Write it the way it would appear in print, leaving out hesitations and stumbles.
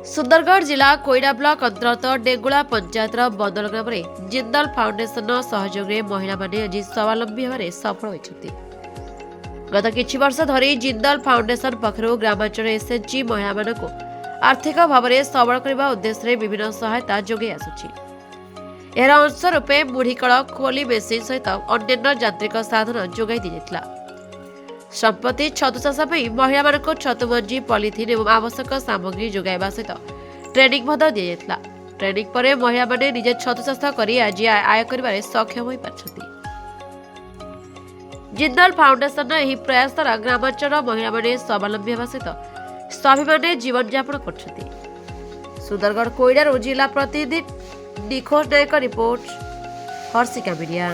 सुंदरगढ़ जिला कोईरा ब्लॉक अंतर्गत डेंगुला पंचायत बंदल ग्राम में जिंदल फाउंडेशन सहयोग में महिला माने आज स्वावलंबी होने सफल होती। गत किछि वर्ष धरी जिंदल फाउंडेशन पक्षरु ग्रामांचल एसएचजी महिला मानक आर्थिक भाव में सबल करने उद्देश्य विभिन्न सहायता जोगे आसुछि। एହାର अंश रूपे मुढ़ीकल खोली मेसीन सहित अन्य यांत्रिक साधन जोगाई दी जाइतिला। संपत्ति छतु चाष महिला मानक छतु मंजी पॉलिथिन एवं आवश्यक सामग्री जोगाइबा सहित ट्रेनिंग दी जाइतिला। ट्रेनिंग पर महिला माने निजे छतु चाष करी आज आय करिबारे सक्षम होई पारछथि। जिंदल फाउंडेशन एही प्रयास द्वारा ग्रामांचल महिला माने स्वावलंबी हेबा सहित स्वाभिमाने जीवन यापन करछथि। सुंदरगढ़ कोईडारू जिला प्रतिनिधि निखोज नायक रिपोर्ट हर्षिका मीडिया।